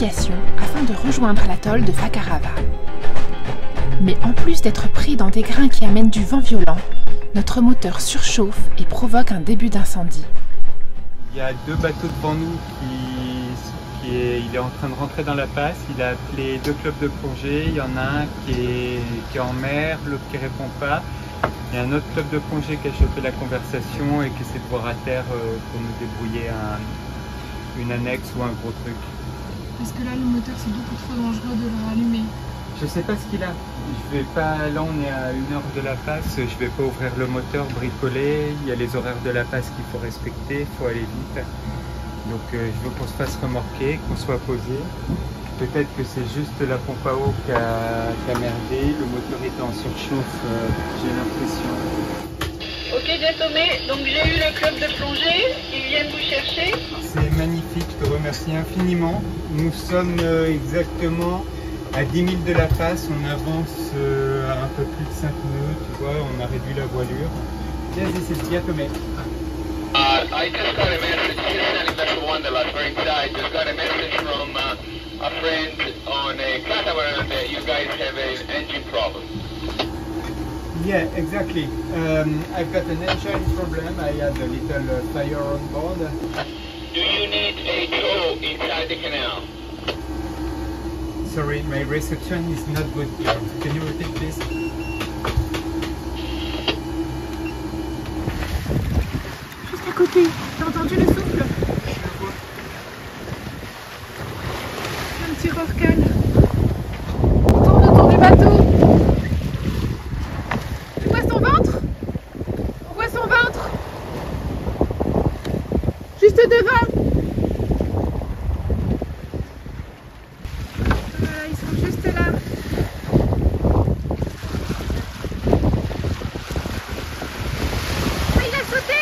navigation afin de rejoindre l'atoll de Fakarava. Mais en plus d'être pris dans des grains qui amènent du vent violent, notre moteur surchauffe et provoque un début d'incendie. Il y a deux bateaux devant nous il est en train de rentrer dans la passe. Il a appelé deux clubs de plongée. Il y en a un qui est en mer, l'autre qui répond pas. Il y a un autre club de plongée qui a chopé la conversation et qui essaie de voir à terre pour nous débrouiller une annexe ou un gros truc. Parce que là, le moteur, c'est beaucoup trop dangereux de le rallumer. Je sais pas ce qu'il a. Je vais pas. Là, on est à 1 heure de la passe. Je vais pas ouvrir le moteur, bricoler. Il y a les horaires de la passe qu'il faut respecter. Il faut aller vite. Donc, je veux qu'on se fasse remorquer, qu'on soit posé. Peut-être que c'est juste la pompe à eau qui a merdé. Le moteur était en surchauffe. J'ai l'impression. Ok, Diatomé, donc j'ai eu le club de plongée. Ils viennent vous chercher. C'est magnifique. Je te remercie infiniment. Nous sommes exactement à 10 000 de la passe, on avance à un peu plus de 5 nœuds, tu vois, on a réduit la voilure. Yes, this is Diatomé. I just got a message, just standing back to Wanderlust, very inside, just got a message from a friend on a catamaran that you guys have an engine problem. Yeah, exactly. I've got an engine problem, I had a little fire on board. Do you need a tow inside the canal? Sorry, my reception is not good here. Can you repeat please? Juste à côté, t'as entendu le souffle? Un petit rorqual. Il tourne autour du bateau. Tu vois son ventre? On voit son ventre. Juste devant. Voilà, ils sont juste là. Ah, il a sauté!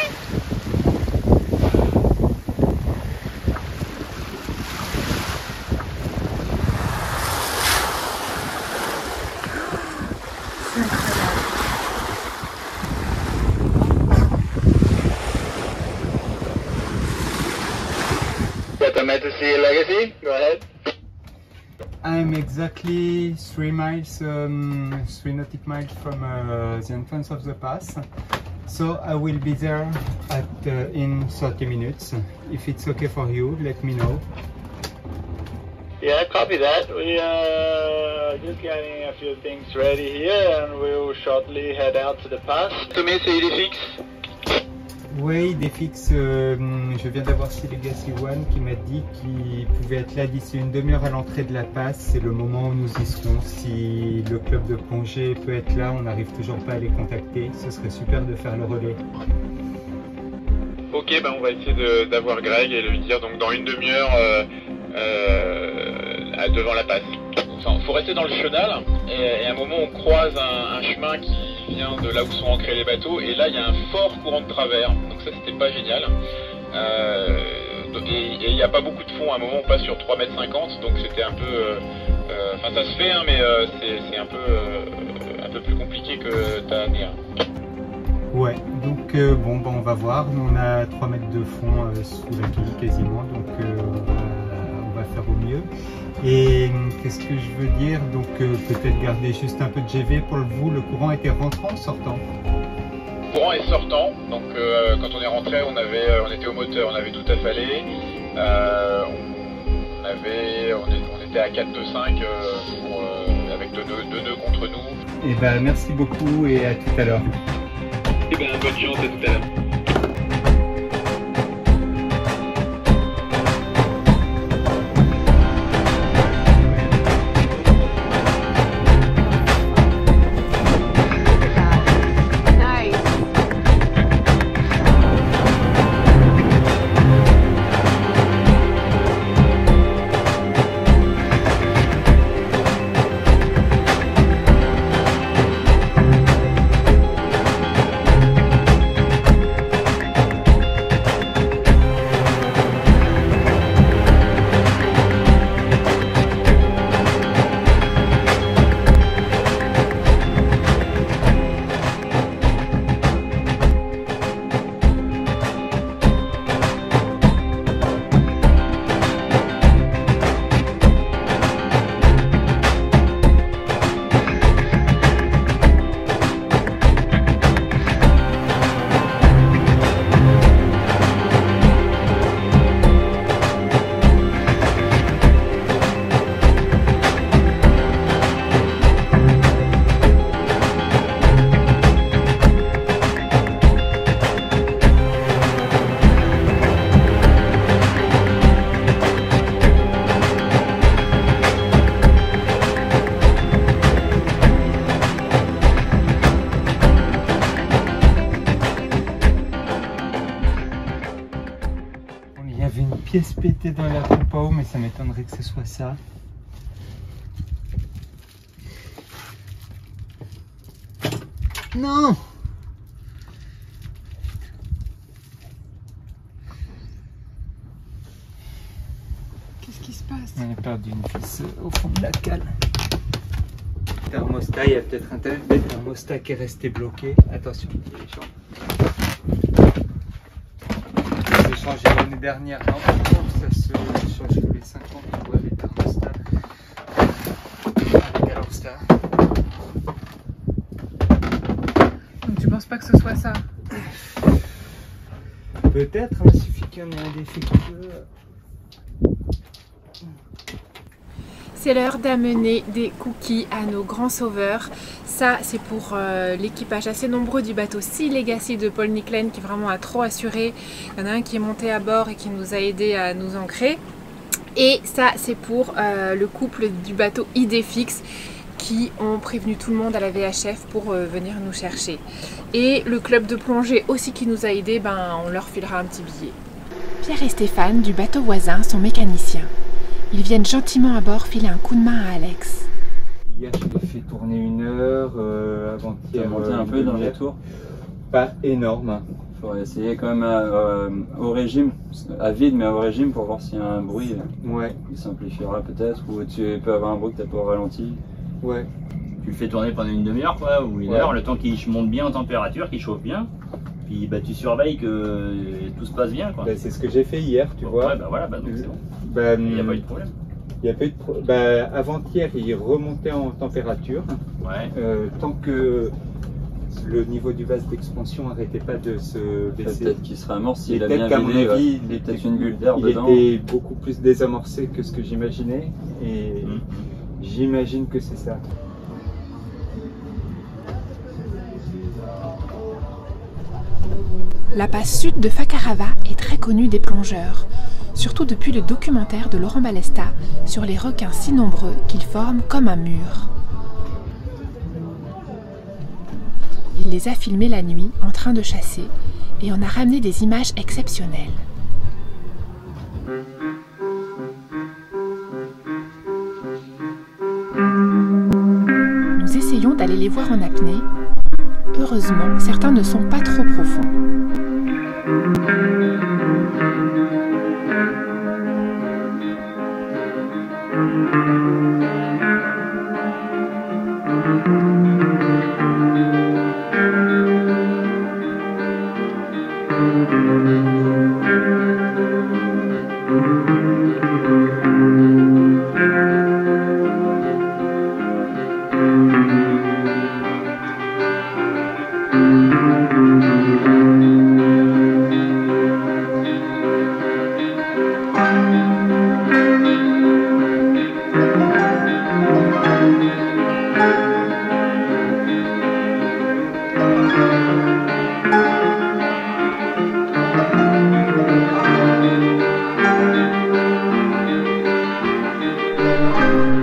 C'est incroyable. Diatomé to see Legacy, go ahead. I'm exactly 3 miles, 3 nautic miles from the entrance of the pass. So I will be there in 30 minutes. If it's okay for you, let me know. Yeah, copy that. We just getting a few things ready here and we'll shortly head out to the pass. Diatomé, c'est idée fixe? Oui, des fixes, je viens d'avoir chez Legacy One qui m'a dit qu'il pouvait être là d'ici une demi-heure à l'entrée de la passe. C'est le moment où nous y serons. Si le club de plongée peut être là, on n'arrive toujours pas à les contacter. Ce serait super de faire le relais. Ok, ben on va essayer d'avoir Greg et lui dire donc dans une demi-heure devant la passe. Enfin, faut rester dans le chenal et à un moment on croise un chemin qui vient de là où sont ancrés les bateaux et là il y a un fort courant de travers, donc ça c'était pas génial. Et il n'y a pas beaucoup de fond, à un moment on passe sur 3,50 m, donc c'était un peu... Enfin ça se fait hein, mais c'est un peu plus compliqué que ta NEA. Ouais, donc bon, ben, on va voir. On a 3 mètres de fond sous la quille quasiment, donc on va faire au mieux. Et qu'est-ce que je veux dire? Donc peut-être garder juste un peu de GV pour vous. Le courant était rentrant ou sortant? Le courant est sortant, donc quand on est rentré, on était au moteur, on avait tout affalé. On était à 4,25 avec deux nœuds contre nous. Et ben merci beaucoup et à tout à l'heure. Et bien bonne chance, à tout à l'heure. pièce pétée dans la coupe à eau, mais ça m'étonnerait que ce soit ça. Non! Qu'est-ce qui se passe? On a perdu une vis au fond de la cale. Thermostat, il y a peut-être un thermostat qui est resté bloqué. Attention, j'ai changé l'année dernière. Non, par contre, ça se change tous les 5 ans, tu vois, les thermostats. Avec Alorstar. Donc tu penses pas que ce soit ça? Peut-être, hein, il suffit qu'il y en ait un défectueux. C'est l'heure d'amener des cookies à nos grands sauveurs. Ça, c'est pour l'équipage assez nombreux du bateau Sea Legacy de Paul Nicolain qui vraiment a trop assuré. Il y en a un qui est monté à bord et qui nous a aidé à nous ancrer. Et ça, c'est pour le couple du bateau Idéfix qui ont prévenu tout le monde à la VHF pour venir nous chercher. Et le club de plongée aussi qui nous a aidés, ben, on leur filera un petit billet. Pierre et Stéphane du bateau voisin sont mécaniciens. Ils viennent gentiment à bord filer un coup de main à Alex. Hier, je l'ai fait tourner 1 heure, avant-hier. Monté un peu dans les tours. Pas énorme. Il faudrait essayer quand même au régime, à vide mais au régime pour voir s'il y a un bruit Ouais. qui simplifiera peut-être, ou tu peux avoir un bruit que tu n'as pas au ralenti. Ouais. Tu le fais tourner pendant une demi-heure quoi, ou 1 heure, le temps qu'il monte bien en température, qu'il chauffe bien. Puis bah, tu surveilles que tout se passe bien quoi. Bah, c'est ce que j'ai fait hier, tu vois. Ouais, bah voilà, bah, donc c'est bon. Bah, Il n'y a pas eu de problème. Il n'y a pas eu de bah, avant-hier, il remontait en température. Ouais. Tant que le niveau du vase d'expansion n'arrêtait pas de se baisser. Peut-être qu'il sera mort s'il a peut-être bien qu'à mon vidé, avis, il y a peut-être une bulle d'air dedans. Il était beaucoup plus désamorcé que ce que j'imaginais. Et j'imagine que c'est ça. La passe sud de Fakarava est très connue des plongeurs, surtout depuis le documentaire de Laurent Balesta sur les requins si nombreux qu'ils forment comme un mur. Il les a filmés la nuit en train de chasser et en a ramené des images exceptionnelles. Nous essayons d'aller les voir en apnée. Heureusement, certains ne sont pas trop profonds.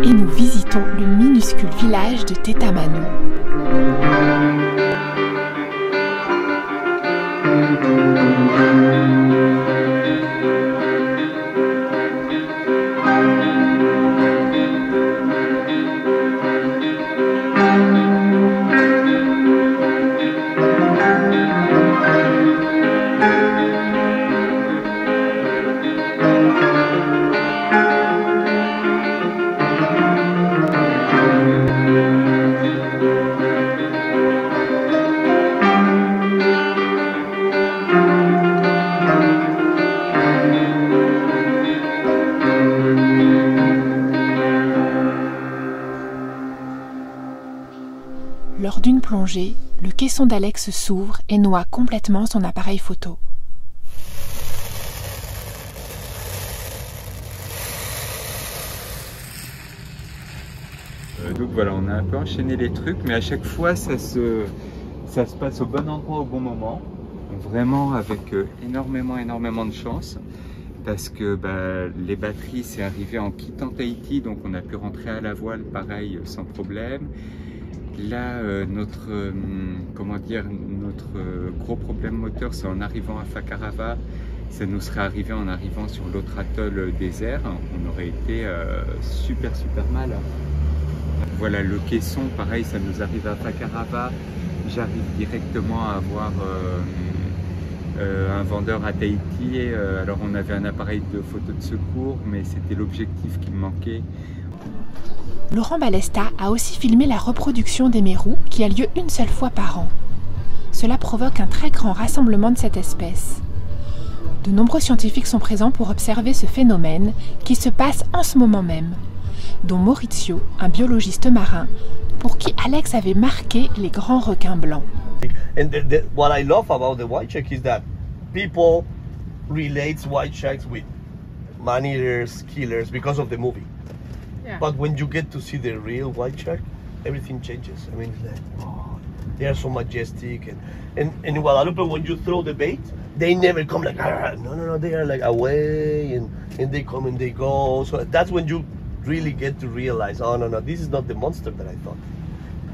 Et nous visitons le minuscule village de Tetamano. Lors d'une plongée, le caisson d'Alex s'ouvre et noie complètement son appareil photo. Donc voilà, on a un peu enchaîné les trucs, mais à chaque fois ça se passe au bon endroit au bon moment. Vraiment avec énormément de chance. Parce que bah, les batteries, c'est arrivé en quittant Tahiti, donc on a pu rentrer à la voile pareil sans problème. Là, notre gros problème moteur, c'est en arrivant à Fakarava ça nous serait arrivé en arrivant sur l'autre atoll désert, on aurait été super mal. Voilà, le caisson, pareil, ça nous arrive à Fakarava. J'arrive directement à avoir un vendeur à Tahiti. Alors on avait un appareil de photo de secours, mais c'était l'objectif qui me manquait. Laurent Balesta a aussi filmé la reproduction des mérous qui a lieu une seule fois par an. Cela provoque un très grand rassemblement de cette espèce. De nombreux scientifiques sont présents pour observer ce phénomène qui se passe en ce moment même, dont Maurizio, un biologiste marin, pour qui Alex avait marqué les grands requins blancs. And what I love about the white shark is that people relate white sharks with man-eaters, killers because of the movie. Yeah. But when you get to see the real white shark, everything changes. I mean, it's like, oh, they are so majestic, and in Guadalupe, when you throw the bait, they never come like, no, they are like away, and they come and they go. So that's when you really get to realize, oh no, this is not the monster that I thought.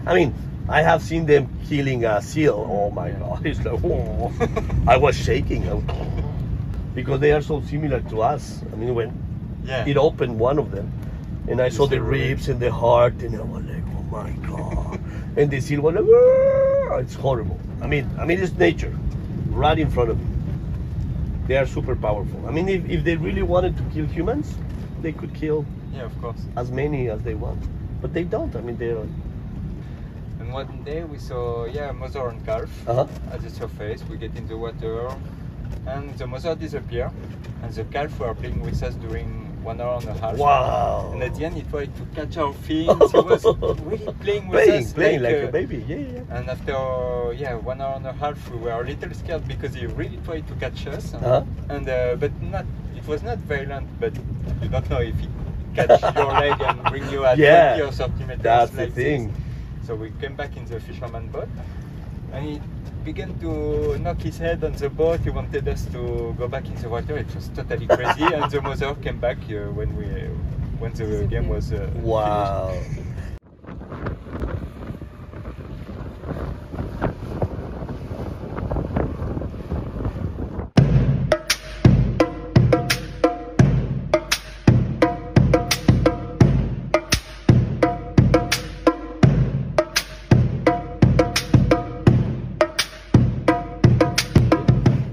I mean, I have seen them killing a seal. Oh my God, it's like, whoa. I was shaking because they are so similar to us. I mean, when it opened one of them, and I saw the ribs and the heart, and I was like, oh my God. And the seal was like, oh, it's horrible. I mean, it's nature, right in front of you. They are super powerful. I mean, if they really wanted to kill humans, they could kill of course, as many as they want. But they don't. I mean, they're... And one day we saw, mother and calf at the surface. We get in the water, and the mother disappeared, and the calf were playing with us during 1 hour and a half. Wow! And at the end, he tried to catch our fins. He was really playing with us, playing like a baby. Yeah. And after 1 hour and a half, we were a little scared because he really tried to catch us. And but not. It was not violent, but you don't know if he catch your leg and bring you at 20 or 30 meters. That's like the thing. This. So we came back in the fisherman boat, and he began to knock his head on the boat. He wanted us to go back in the water. It was totally crazy, and the mother came back when the game was finished.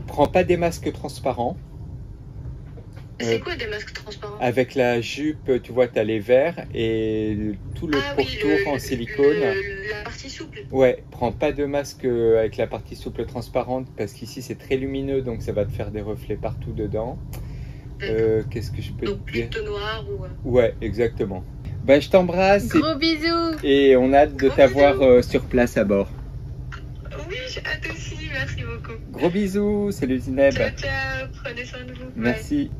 Prends pas des masques transparents. C'est quoi des masques transparents? Avec la jupe, tu vois, tu as les verres et tout le pourtour en silicone. La partie souple. Ouais, prends pas de masque avec la partie souple transparente parce qu'ici c'est très lumineux, donc ça va te faire des reflets partout dedans. Qu'est-ce que je peux te dire? Plutôt noir ou... Ouais, exactement. Bah, je t'embrasse. Gros bisous. Et on a hâte de t'avoir sur place à bord. Oui, j'ai hâte aussi, merci beaucoup. Gros bisous, salut Zineb. Ciao, ciao, prenez soin de vous. Merci.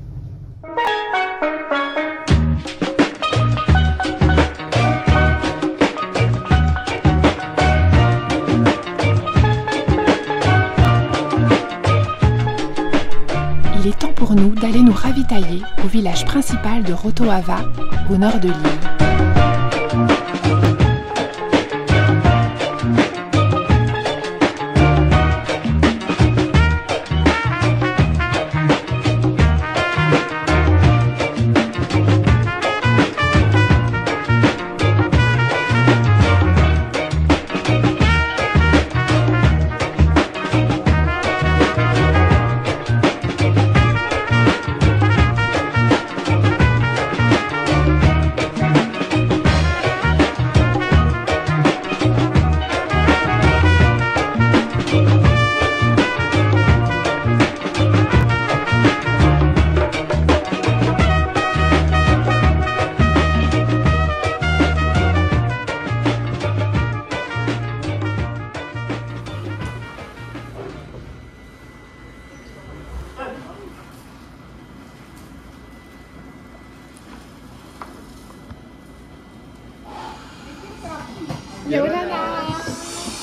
Il est temps pour nous d'aller nous ravitailler au village principal de Rotoava, au nord de l'île.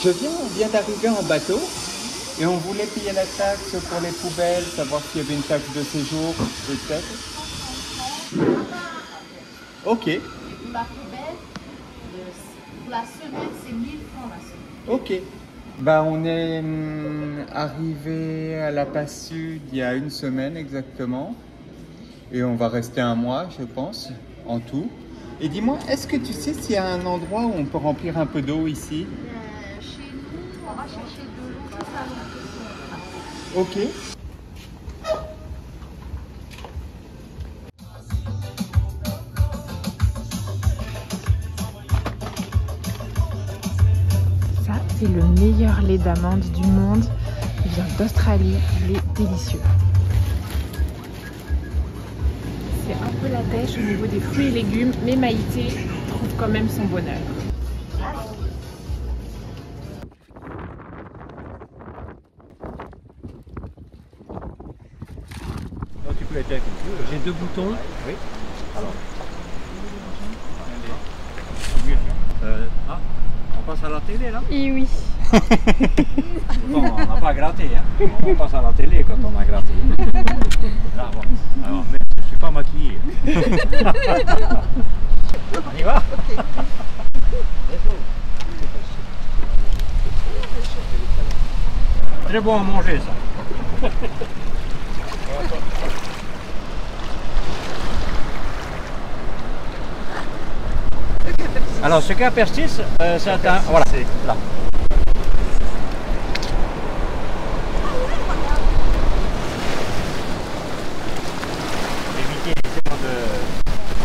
On vient d'arriver en bateau et on voulait payer la taxe pour les poubelles, savoir s'il y avait une taxe de séjour, peut-être. Ok. La poubelle, la semaine, c'est 1000 francs la semaine. Ok. Bah, on est arrivé à la Passe Sud il y a 1 semaine exactement. Et on va rester 1 mois, je pense, en tout. Et dis-moi, est-ce que tu sais s'il y a un endroit où on peut remplir un peu d'eau ici? Chez nous, on va chercher de l'eau tout à l'heure. Ok. Ça, c'est le meilleur lait d'amande du monde. Il vient d'Australie, il est délicieux. C'est un peu la pêche au niveau des fruits et légumes, mais Maïté trouve quand même son bonheur. Tu peux être j'ai 2 boutons. Oui. Alors. On passe à la télé là? Et oui. Bon, on n'a pas gratté, hein. On passe à la télé quand on a gratté. Là, bon. Alors, mais je ne suis pas maquillé. On y va? Très bon à manger ça. Alors ce qu'aperçisse, c'est un... Voilà, c'est là.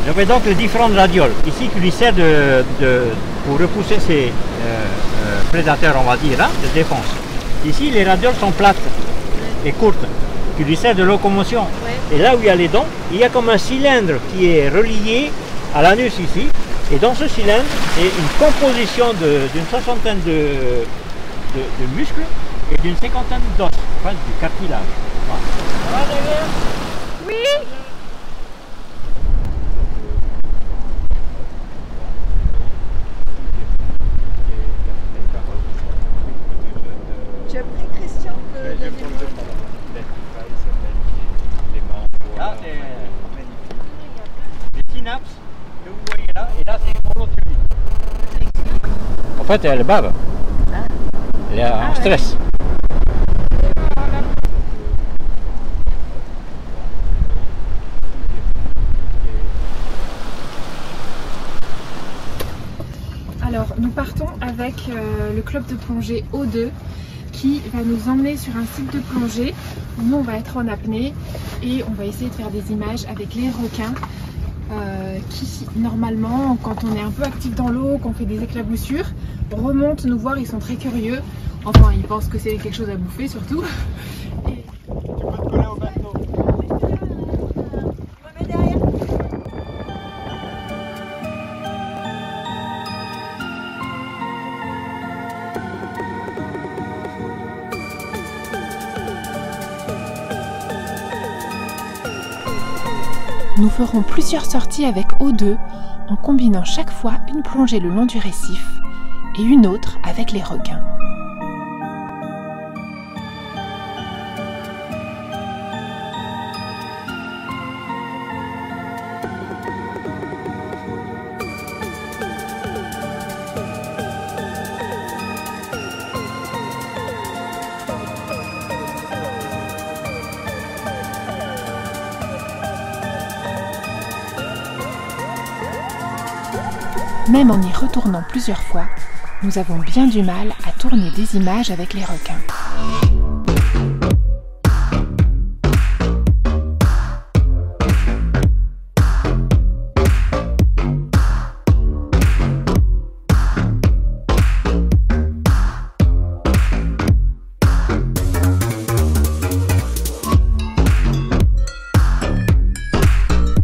Je mets donc les différentes radioles ici qui lui servent pour repousser ces prédateurs, on va dire, hein, de défense. Ici, les radioles sont plates et courtes, qui lui servent de locomotion. Ouais. Et là où il y a les dents, il y a comme un cylindre qui est relié à l'anus ici. Et dans ce cylindre, il y a une composition d'une 60aine de muscles et d'une 50aine d'os, enfin du cartilage. Voilà. Ça va derrière? Oui. Tu as pris Christian Là, c'est les synapses que vous voyez là, et là, c'est une monotubie. En fait, elle bave. Elle est en stress. Alors, nous partons avec le club de plongée O2 qui va nous emmener sur un site de plongée où nous on va être en apnée et on va essayer de faire des images avec les requins qui normalement, quand on est un peu actif dans l'eau, qu'on fait des éclaboussures, remontent nous voir, ils sont très curieux. Enfin, ils pensent que c'est quelque chose à bouffer surtout. Et... Tu peux te coller au bateau. Nous ferons plusieurs sorties avec O2 en combinant chaque fois une plongée le long du récif et une autre avec les requins. Même en y retournant plusieurs fois, nous avons bien du mal à tourner des images avec les requins.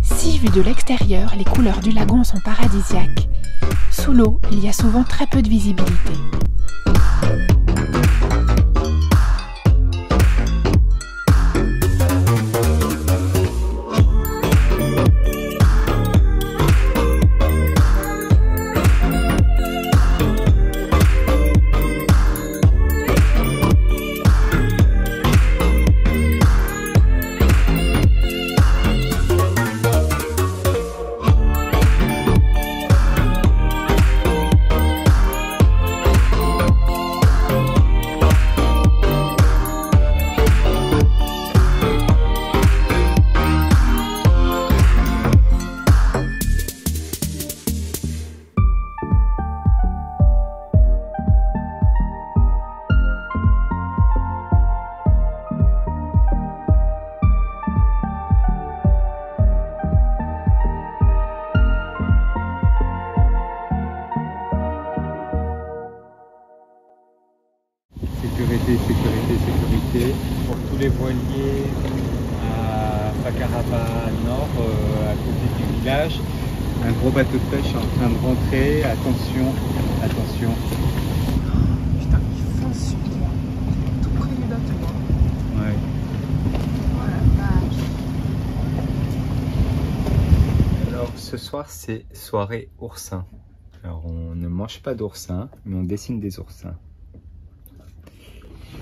Si vu de l'extérieur, les couleurs du lagon sont paradisiaques, sous l'eau, il y a souvent très peu de visibilité. sécurité. Pour tous les voiliers à Fakarava Nord, à côté du village, un gros bateau de pêche en train de rentrer. Attention, attention. Putain, il fonce tout près du bateau. Ouais. Oh la vache. Alors ce soir c'est soirée oursin. Alors on ne mange pas d'oursins, mais on dessine des oursins.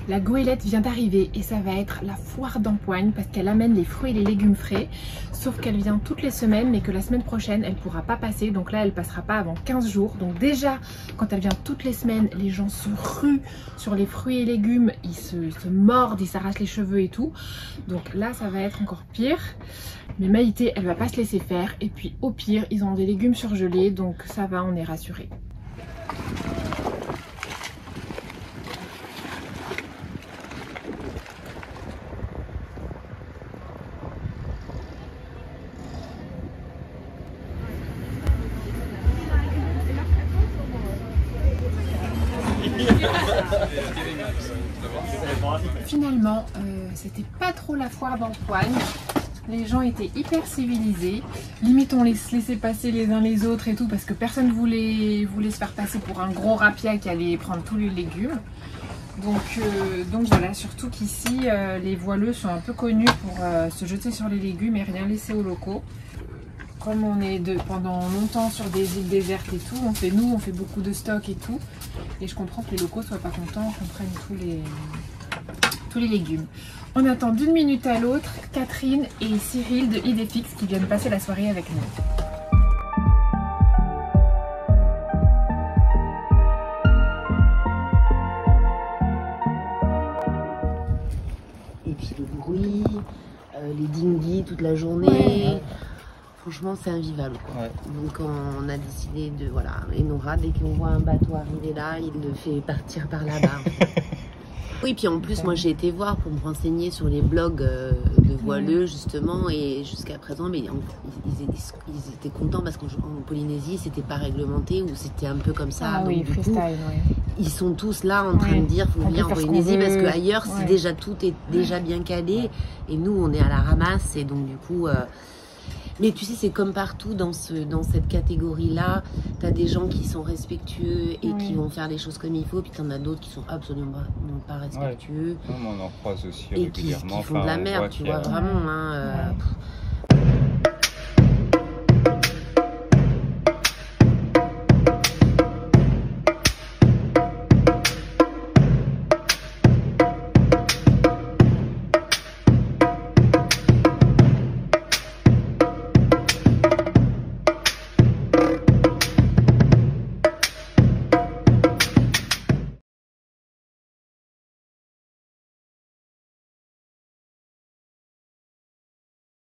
La goélette vient d'arriver et ça va être la foire d'empoigne parce qu'elle amène les fruits et les légumes frais. Sauf qu'elle vient toutes les semaines mais que la semaine prochaine elle ne pourra pas passer. Donc là elle passera pas avant 15 jours. Donc déjà quand elle vient toutes les semaines, les gens se ruent sur les fruits et légumes. Ils se mordent, ils s'arrachent les cheveux et tout. Donc là ça va être encore pire. Mais Maïté elle va pas se laisser faire. Et puis au pire ils ont des légumes surgelés. Donc ça va, on est rassurés. Finalement, c'était pas trop la foire d'empoigne. Les gens étaient hyper civilisés. Limite, on les laissait passer les uns les autres et tout parce que personne voulait se faire passer pour un gros rapia qui allait prendre tous les légumes. Donc voilà, surtout qu'ici, les voileux sont un peu connus pour se jeter sur les légumes et rien laisser aux locaux. Comme on est pendant longtemps sur des îles désertes et tout, on fait beaucoup de stock et tout. Et je comprends que les locaux soient pas contents qu'on prenne tous les légumes. On attend d'une minute à l'autre Catherine et Cyril de Idéfix qui viennent passer la soirée avec nous. Et puis le bruit, les dinghies toute la journée. Franchement, c'est invivable, quoi. Ouais. Donc on a décidé de, voilà, et Nora, dès qu'on voit un bateau arriver là, il le fait partir par là-bas. Oui, puis en plus, moi j'ai été voir pour me renseigner sur les blogs de voileux, justement, et jusqu'à présent, mais ils étaient contents parce qu'en Polynésie, c'était pas réglementé, ou c'était un peu comme ça. Ah donc, oui, du freestyle, coup, ils sont tous là en train de dire, faut venir en Polynésie, parce qu'ailleurs, c'est déjà, tout est déjà bien calé, et nous, on est à la ramasse, et donc du coup... Mais tu sais, c'est comme partout dans cette catégorie-là, tu as des gens qui sont respectueux et qui vont faire les choses comme il faut, puis tu en as d'autres qui sont absolument pas respectueux. Ouais. On en croise aussi et qui font de la merde, tu vois, vraiment.